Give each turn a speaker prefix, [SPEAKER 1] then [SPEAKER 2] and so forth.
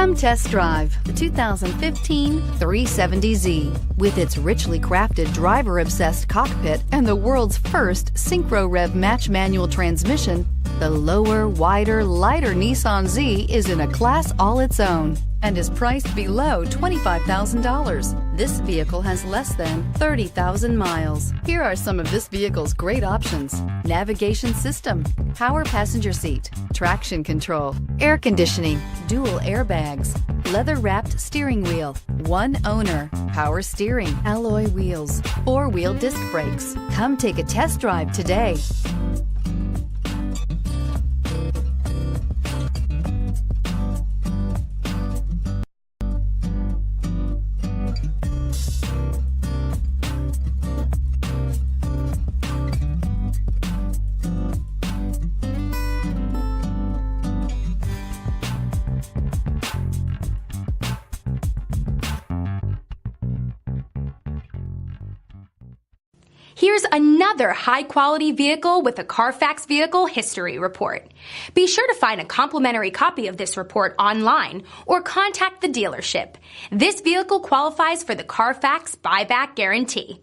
[SPEAKER 1] Come test drive the 2015 370Z. With its richly crafted driver-obsessed cockpit and the world's first Synchro Rev Match manual transmission, the lower, wider, lighter Nissan Z is in a class all its own and is priced below $25,000. This vehicle has less than 30,000 miles. Here are some of this vehicle's great options: navigation system, power passenger seat, traction control, air conditioning, dual airbags, leather-wrapped steering wheel, one owner, power steering, alloy wheels, four-wheel disc brakes. Come take a test drive today.
[SPEAKER 2] Here's another high-quality vehicle with a CARFAX Vehicle History Report. Be sure to find a complimentary copy of this report online or contact the dealership. This vehicle qualifies for the CARFAX Buyback Guarantee.